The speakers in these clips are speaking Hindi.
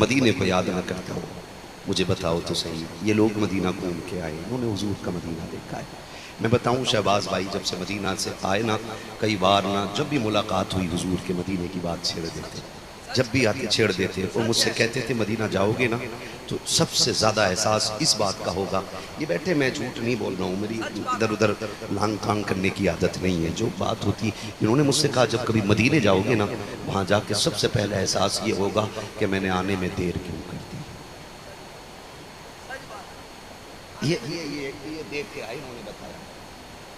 मदीने को याद न करता हो, मुझे बताओ तो सही। ये लोग मदीना घूम के आए, उन्होंने हुजूर का मदीना देखा है। मैं बताऊं, शहबाज भाई जब से मदीना से आए ना, कई बार ना जब भी मुलाकात हुई हुजूर के मदीने की बात छेड़ देते, जब भी आते छेड़ देते। और मुझसे कहते थे मदीना जाओगे ना तो सबसे ज़्यादा एहसास इस बात का होगा। ये बैठे, मैं झूठ नहीं बोल रहा हूँ, मेरी इधर उधर लांग फांग करने की आदत नहीं है। जो बात होती, इन्होंने मुझसे कहा जब कभी मदीने जाओगे ना, वहाँ जाके सबसे पहले एहसास ये होगा कि मैंने आने में देर क्यों कर दी। ये देख के आए, उन्होंने बताया,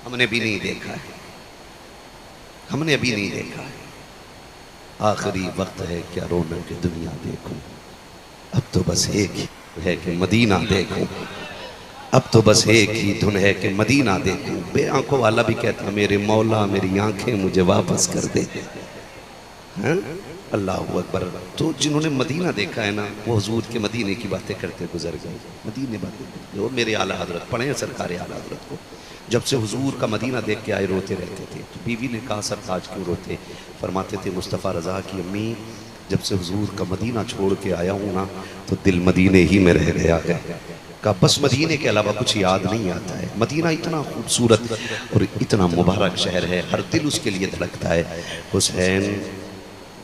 हमने भी नहीं देखा है, हमने अभी नहीं देखा है। आखिरी वक्त है क्या रौनक की दुनिया देखूं, अब तो बस एक ही है कि मदीना देखूं, अब तो बस एक ही धुन है कि मदीना देखूं। बे आंखों वाला भी कहता मेरे मौला मेरी आंखें मुझे वापस कर दे। हैं? अल्लाह अकबर। तो जिन्होंने मदीना देखा है ना, वो हुजूर के मदीने की बातें करते गुजर गए। मदीने बातें करते, और मेरे आला हजरत पढ़े हैं सरकार आला हजरत को, जब से हुजूर का मदीना देख के आए रोते रहते थे। तो बीवी ने कहा सरताज क्यों रोते? फरमाते थे मुस्तफ़ा रज़ा की अम्मी, जब से हुजूर का मदीना छोड़ के आया हूँ ना, तो दिल मदीने ही में रह गया है। का बस मदीने के अलावा कुछ याद नहीं आता है। मदीना इतना खूबसूरत और इतना मुबारक शहर है, हर दिल उसके लिए धड़कता है। हुसैन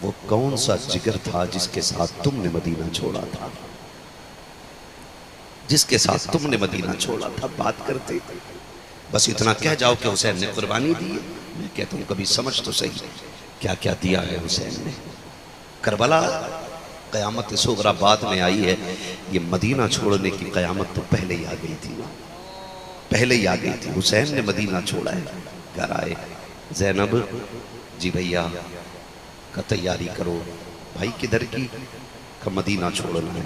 वो कौन सा जिगर था जिसके साथ तुमने मदीना छोड़ा था, जिसके साथ तुमने मदीना छोड़ा था। बात करते बस इतना कह जाओ कि हुसैन ने कुर्बानी दी है। मैं कहता हूँ कभी समझ तो सही क्या क्या दिया है हुसैन ने। करबला क़यामत सुगरा बाद में आई है, ये मदीना छोड़ने की क़यामत तो पहले ही आ गई थी, पहले ही आ गई थी। हुसैन ने मदीना छोड़ा है। घर आए, ज़ैनब जी भैया का तैयारी करो। भाई किधर की? का मदीना छोड़ना है।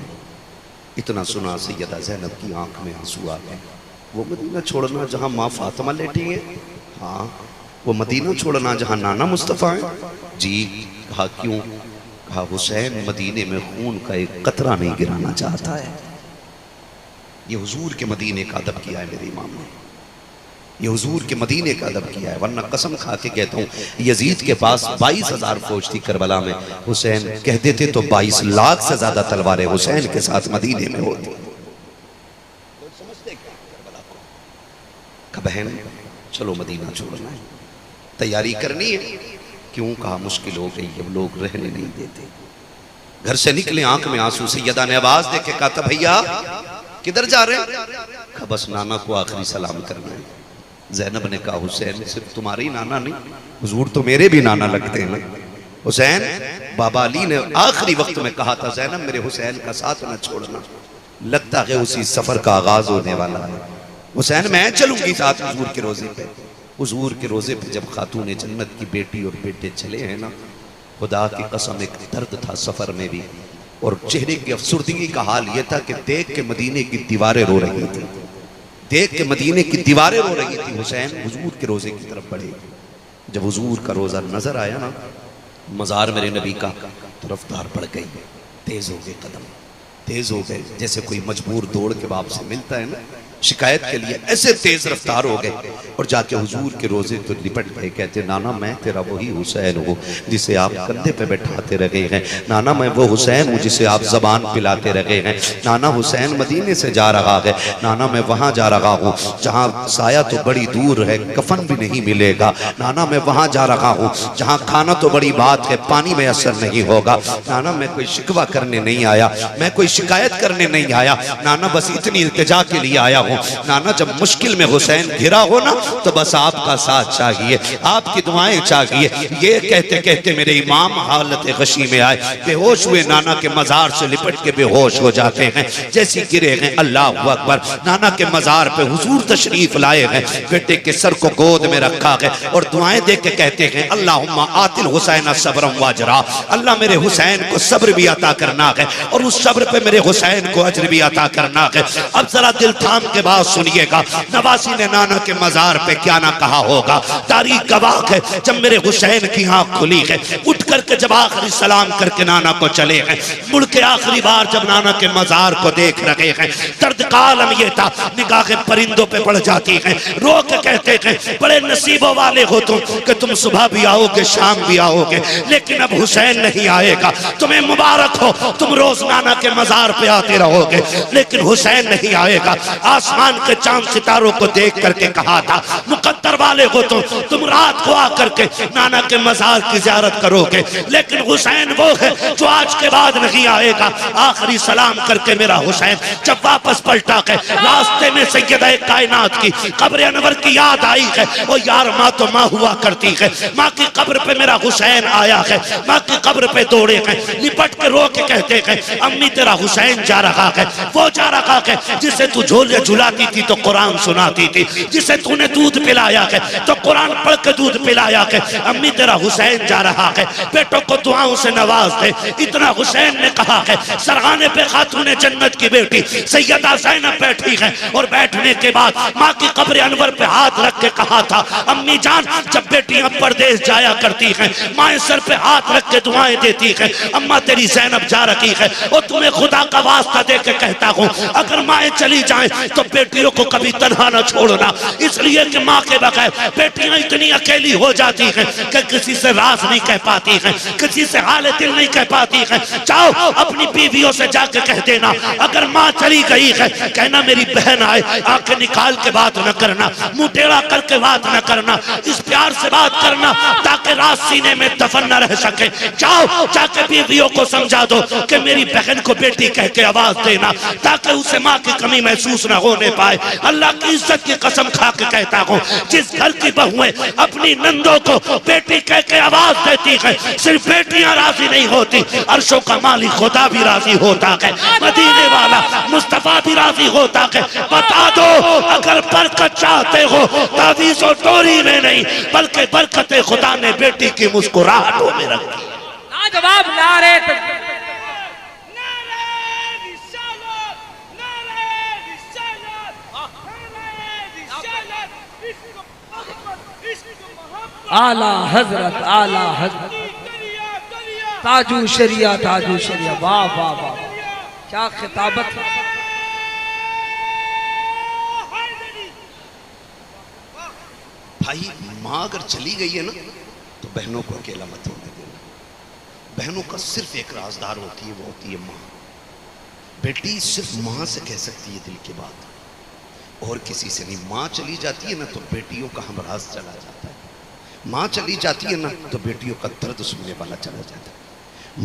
इतना सुना सैयदा ज़ैनब की आंख में आंसू आ गए। वो मदीना छोड़ना जहाँ माँ फातिमा लेटी है? हाँ। वो मदीना छोड़ना जहाँ नाना मुस्तफ़ा है? जी। कहा क्यों? कहा हुसैन मदीने में खून का एक कतरा नहीं गिराना चाहता है। ये हुजूर के मदीने का अदब किया है मेरे इमाम ने, ये हुजूर के मदीने का अदब किया है। वरना कसम खा के कहता हूँ, यजीद के पास 22,000 फौज थी करबला में, हुसैन कह देते तो 22 लाख से ज्यादा तलवारें हुसैन के साथ मदीने में होती। बहन चलो मदीना छोड़ना है, तैयारी करनी है। क्यों? कहा मुश्किल हो गई, अब लोग रहने नहीं देते। घर से निकले आंख में आंसू। सैयदा ने आवाज दे के कहा था भैया किधर जा रहे हैं? कहा बस नाना को आखिरी सलाम करना है। ज़ैनब ने कहा हुसैन सिर्फ तुम्हारे ही नाना नहीं, हुजूर तो मेरे भी नाना लगते हैं। हुसैन बाबा अली ने आखिरी वक्त में कहा था ज़ैनब मेरे हुसैन का साथ न छोड़ना, लगता है उसी सफर का आगाज होने वाला है। हुसैन मैं चलूंगी साथ हुजूर के रोजे पे। हुजूर के रोजे पे जब खातून जन्नत की बेटी और बेटे चले हैं ना, खुदा की कसम एक दर्द था सफर में भी, और चेहरे की अफसुर्दगी का हाल यह था कि देख के मदीने की दीवारें रो रही थी, देख के मदीने की दीवारें रो रही थी। हुसैन हुजूर के रोजे की तरफ बढ़े। जब हुजूर का रोजा नजर आया ना, मजार मेरे नबी का, तो रफ्तार बढ़ गई, तेज हो गए कदम, तेज हो गए। जैसे कोई मजबूर दौड़ के बाप से मिलता है ना शिकायत के लिए, ऐसे तेज रफ्तार हो गए और जाके हुजूर के रोजे तो लिपट गए। कहते नाना मैं तेरा वही हुसैन हूँ जिसे आप कंधे पे बैठाते रहे हैं। नाना मैं वो हुसैन हूँ जिसे आप जबान पिलाते रहे हैं। नाना हुसैन मदीने से जा रहा है। नाना मैं वहाँ जा रहा हूँ जहाँ साया तो बड़ी दूर है, कफन भी नहीं मिलेगा। नाना मैं वहाँ जा रहा हूँ जहाँ खाना तो बड़ी बात है, पानी में असर नहीं होगा। नाना मैं कोई शिकवा करने नहीं आया, मैं कोई शिकायत करने नहीं आया। नाना बस इतनी इल्तिजा के लिए आया हूँ। नाना जब मुश्किल में हुसैन घिरा हो ना, तो बस आपका साथ चाहिए, आपकी दुआएं चाहिए। ये कहते कहते मेरे इमाम हालत गशी में आए, बेहोश हुए। नाना के मजार से लिपट के बेहोश हो जाते हैं। जैसे गिरे हैं अल्लाह अकबर, नाना के मजार पे हुजूर तशरीफ लाए हैं, बेटे के सर को गोद में रखा है और दुआएं दे के कहते हैं अल्लाहुम्मा आतिल हुसैन सब्रम वाजरा, अल्लाह मेरे हुसैन को सब्र भी अता करना है और उस सब्र पे मेरे हुसैन को अज्र भी अता करना है। अब जरा दिल थाम के बात सुनिएगा, नवासी ने नाना के मजार पे क्या ना कहा होगा। तारीख गवाह है, जब मेरे हुसैन की आंख खुली है, उठ करके जब आखिरी सलाम करके नाना को चले हैं, मुड़ के आखिरी बार जब नाना के मजार को देख रहे हैं, दर्द का आलम ये था, निगाहें परिंदों पे पड़ जाती हैं, रो के कहते हैं बड़े नसीबों वाले हो तुम कि तुम सुबह भी आओगे शाम भी आओगे, लेकिन अब हुसैन नहीं आएगा। तुम्हें मुबारक हो, तुम रोज नाना के मजार पे आते रहोगे, लेकिन हुसैन नहीं आएगा। आसमान के चांद सितारों को देख करके कहा था मुकद्दर वाले हो तुम रात को आकर के नाना के मजार की ज़ियारत करोगे, लेकिन हुसैन वो है जो आज के बाद नहीं आएगा। आखिरी सलाम करके मेरा हुसैन जब वापस पलटा है, रास्ते में सैयदा कायनात की कब्र अनवर की याद आई है। वो यार माँ तो माँ हुआ करती है, माँ की कब्र पे मेरा हुसैन आया है, माँ की कब्र पे दौड़े हैं, लिपट के रो के कहते हैं अम्मी तेरा हुसैन जा रहा है, वो जा रहा है जिसे तू झोले झुलाती थी तो कुरान सुनाती थी, जिसे तूने दूध पिलाया है तो कुरान पढ़ के दूध पिलाया है, अम्मी तेरा हुसैन जा रहा है, बेटों को दुआओं से नवाज दे। इतना हुसैन ने कहा है। सरहाने पे खातूने जन्नत की बेटी सैयदा ज़ैनब बैठी है और बैठने के बाद माँ की कब्र अनवर पे हाथ रख के कहा था अम्मी जान जब बेटियां परदेश जाया करती हैं माए सर पे हाथ रख के दुआएं देती है, अम्मा तेरी ज़ैनब जा रही है और तुम्हें खुदा का वास्ता दे के कहता हूँ अगर माए चली जाएं तो बेटियों को कभी तन्हा न छोड़ना, इसलिए कि माँ के बगैर बेटियां इतनी अकेली हो जाती हैं कि किसी से राज नहीं कह पाती हैं, किसी से हाल दिल नहीं कह पाती हैं। जाओ अपनी बीवियों से जाके कह देना अगर माँ चली गई है कहना मेरी बहन आए, आंखें निकाल के बात न करना, मुंह टेढ़ा करके बात न करना, इस प्यार से बात करना ताकि रात सीने में दफन न रह सके। जाओ जाके बीवियों को समझा दो कि मेरी बहन को बेटी कह के आवाज देना ताकि उसे माँ की कमी महसूस न होने पाए। अल्लाह की इज्जत की कसम खा के कहता हूँ जिस घर की बहुएं अपनी नंदों को बेटी कह के आवाज देती है, सिर्फ बेटियां राजी नहीं होती, अर्शों का मालिक खुदा भी राजी होता है, मदीने वाला मुस्तफा भी राजी होता है। बता दो अगर बरकत चाहते हो तावीज़ और टोरी में नहीं बल्कि बरकत खुदा ने बेटी की मुस्कुराहटों में रखी। जवाब नारे आला हजरत ताजू शरिया वाह वाह वाह क्या खिताबत है। भाई माँ अगर चली गई है ना तो बहनों को अकेला मत होने देना। बहनों का सिर्फ एक राजदार होती है, वो होती है माँ। बेटी सिर्फ माँ से कह सकती है दिल की बात और किसी से नहीं। माँ चली जाती है ना तो बेटियों का हमराज चला जाता है, माँ चली जाती है ना तो बेटियों का दर्द सुनने वाला चला जाता है।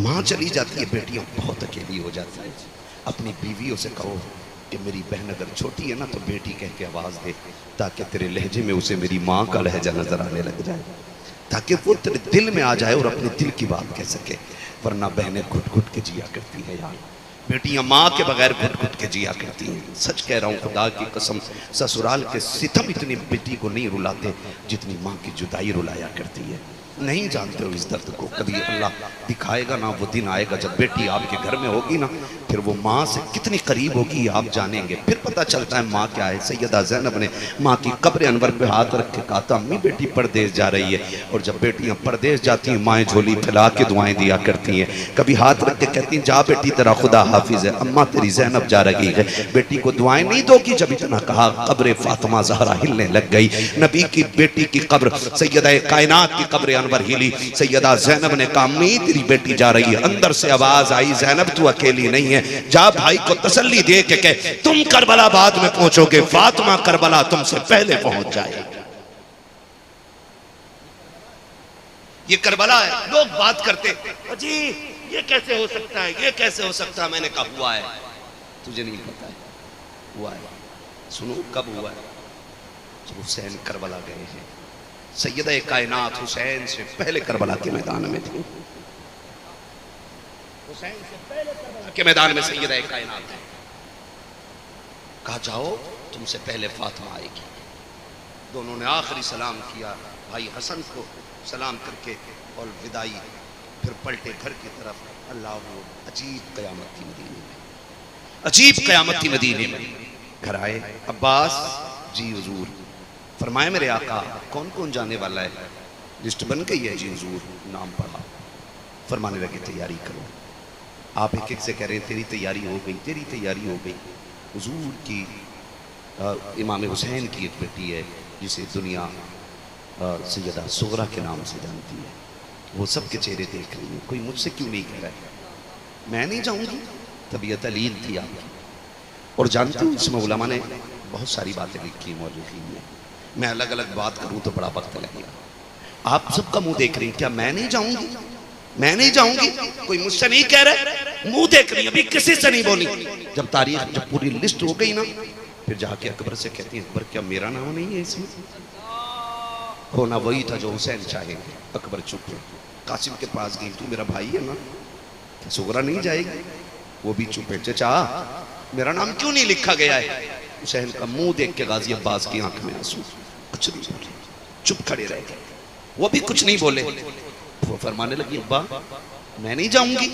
माँ चली जाती है बेटियां बहुत अकेली हो जाती है। अपनी बीवियों से कहो कि मेरी बहन अगर छोटी है ना तो बेटी कह के आवाज़ दे ताकि तेरे लहजे में उसे मेरी माँ का लहजा नजर आने लग जाए, ताकि वो तेरे दिल में आ जाए और अपने दिल की बात कह सके। वरना बहनें घुट घुट के जिया करती हैं यार, बेटियां माँ के बगैर घुट घुट के जिया करती हैं। सच कह रहा हूँ खुदा की कसम, ससुराल के सितम इतनी बेटी को नहीं रुलाते जितनी माँ की जुदाई रुलाया करती है। नहीं जानते हो इस दर्द को, कभी अल्लाह दिखाएगा ना, वो दिन आएगा जब बेटी आपके घर में होगी ना, फिर वो माँ से कितनी करीब होगी आप जानेंगे। फिर पता चलता है माँ क्या है। सैयदा ज़ैनब ने माँ की कब्र अनवर पे हाथ रख के कहा था अम्मी बेटी परदेश जा रही है। और जब बेटियाँ परदेश जाती हैं माएँ झोली फैला के दुआएं दिया करती हैं, कभी हाथ रख के कहती हैं जा बेटी तेरा खुदा हाफिज है, अम्मा तेरी ज़ैनब जा रही है। बेटी को दुआएं नहीं दोगी। जब इतना कहा कब्र फातिमा ज़हरा हिलने लग गई। नबी की बेटी की कब्र सैयदा कायनात की कब्र अनवर हिली। सैयदा ज़ैनब ने कहा अम्मी तेरी बेटी जा रही है। अंदर से आवाज आई ज़ैनब तू अकेली नहीं है, जा भाई को तसल्ली दे के कह तुम करबला बाद में पहुंचोगे, फातिमा करबला तुमसे पहले पहुंच जाएगी। ये करबला है। लोग बात करते जी ये कैसे हो सकता है, ये कैसे हो सकता है। मैंने कहा हुआ है, तुझे नहीं पता है, हुआ है। सुनो कब हुआ है, जब हुसैन करबला गए हैं। सैयदा कायनात हुसैन से पहले करबला के मैदान में थी। हुसैन से पहले करबला के मैदान में सैयदा कायनात है। कहा जाओ तुमसे पहले फातिमा आएगी। दोनों ने आखिरी सलाम किया, भाई हसन को सलाम करके और विदाई, फिर पलटे घर की तरफ। अल्लाह अजीब कयामत थी मदीने में, अजीब कयामत थी मदीने में। घर आए अब्बास जी हुजूर, फरमाए मेरे आका कौन कौन जाने वाला है। लिस्ट बन गई है जी हुजूर, नाम पढ़ा। फरमाने लगे तैयारी करो। आप एक एक से कह रहे हैं तेरी तैयारी हो गई, तेरी तैयारी हो गई। हुजूर की इमाम हुसैन की एक बेटी है जिसे दुनिया सैयदा सुगरा के नाम से जानती है, वो सबके चेहरे देख रही है, कोई मुझसे क्यों नहीं कह रहा है, मैं नहीं जाऊंगी। तबीयत अलील थी आपकी। और जानते हो इसमें उलमा ने बहुत सारी बातें लिखी मौजूदी में, मैं अलग अलग बात करूं तो बड़ा वक्त लगेगा। आप सबका मुंह देख रही, क्या मैं नहीं जाऊंगी, मैं नहीं जाऊंगी, कोई मुझसे नहीं कह रहा, मुंह देख रही, अभी किसी से नहीं बोली। जब तारीख, जब पूरी लिस्ट हो गई ना, फिर जाके अकबर से कहती है, अकबर क्या मेरा नाम नहीं है इसमें? होना वही था जो हुसैन चाहेंगे। अकबर चुप है। कासिम के पास गई, तू मेरा भाई है ना, सुगरा नहीं जाएगी? वो भी चुप है। चचा मेरा नाम क्यों नहीं लिखा गया है? हुसैन का मुंह देख के गाजी अब्बास की आंख में आंसू, कुछ नहीं बोले, चुप खड़े रह गए, वो भी कुछ नहीं बोले। वो फरमाने लगी, अब्बा मैं नहीं जाऊंगी।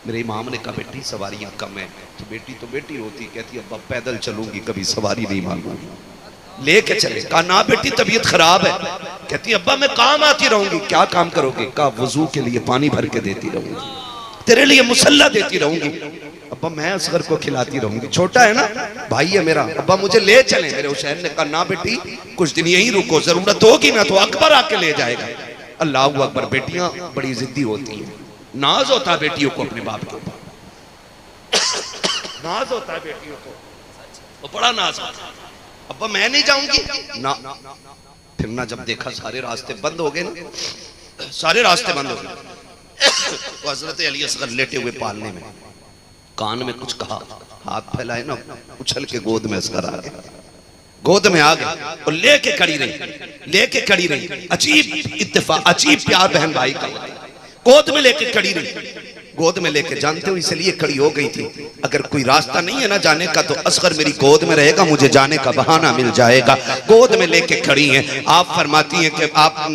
मेरे इमाम ने कहा, बेटी सवारियां कम है। तो बेटी होती, कहती अब्बा पैदल चलूंगी, कभी सवारी नहीं मांगूंगी, लेके चले। कहा ना बेटी तबीयत खराब है। कहती अब्बा मैं काम आती रहूंगी। क्या काम करोगे? कहा वजू के लिए पानी भर के देती रहूंगी, तेरे लिए मुसल्ला देती रहूंगी। अब्बा मैं असगर को खिलाती रहूंगी, छोटा है ना, भाई है मेरा, अब्बा मुझे ले चले। मेरे हुसैन ने कहा ना बेटी कुछ दिन यहीं रुको, जरूरत होगी ना तो अकबर आके ले जाएगा। अल्लाह अकबर। बेटियां बड़ी जिद्दी होती हैं, नाज होता है बेटियों को अपने बाप के ऊपर, नाज होता है बेटियों को, वो बड़ा नाज होता है। अब्बा मैं नहीं जाऊंगी ना। फिर ना जब देखा सारे रास्ते बंद हो गए ना, सारे रास्ते बंद हो गए, तो हजरत अली असगर लेटे हुए पालने में, कान में कुछ कहा, हाथ फैलाए ना, उछल के गोद में असगर आ गया, गोद में आ गए और लेके खड़ी रही, लेके खड़ी रही। अजीब इत्तेफाक, अजीब प्यार बहन भाई का, गोद में लेके खड़ी रही। गोद में लेके, जानते हो इसलिए खड़ी हो गई थी, अगर कोई रास्ता नहीं है ना जाने का तो असगर मेरी गोद में रहेगा, मुझे जाने का बहाना मिल जाएगा। गोद में लेके खड़ी हैं। आप फरमाती हैं कि आप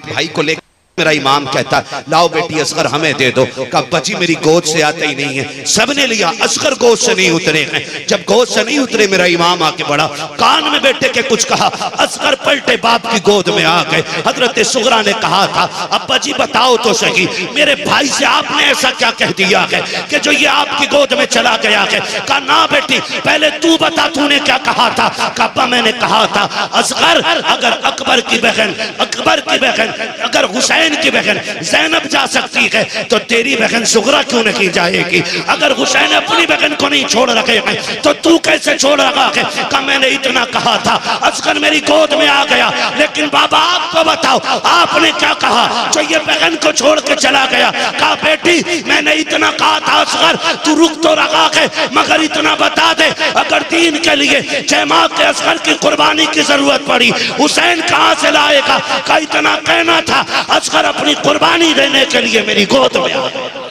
भाई को लेकर, मेरा इमाम कहता है लाओ बेटी असगर हमें दे दो। कहा बची मेरी गोद से आता ही नहीं है। सबने लिया, असगर गोद से नहीं उतरे हैं। जब गोद से नहीं उतरे, मेरा इमाम आके बढ़ा, कान में बेटे के कुछ कहा, असगर पलटे बाप की गोद में आ गए। हजरत सुगरा ने कहा था, अब्बा जी बताओ तो सही, मेरे भाई से आपने ऐसा क्या कह दिया है कि जो ये आपकी गोद में चला गया है? कहा ना बेटी पहले तू बता, तूने क्या कहा था? कहा मैंने कहा था असगर अगर अकबर की बहन, अकबर की बहन अगर हुसैन की बहन ज़ैनब जा सकती है तो तेरी बहन सुगरा क्यों नहीं जाएगी? अगर हुसैन अपनी बहन को नहीं छोड़ रखे हैं तो तू कैसे छोड़ रखा है? का मैंने इतना कहा था, असगर मेरी गोद में आ गया, लेकिन बाबा आपको बताओ आपने क्या कहा जो ये बहन को छोड़ के चला गया? कहा बेटी मैंने इतना कहा था असगर, तू रुक तो रखा है, मगर इतना बता दे अगर दीन के लिए जमा के असगर की कुर्बानी की जरूरत पड़ी, हुसैन कहां से लाएगा? का इतना कहना था, असगर अपनी कुर्बानी देने के लिए मेरी गोद में आ गया।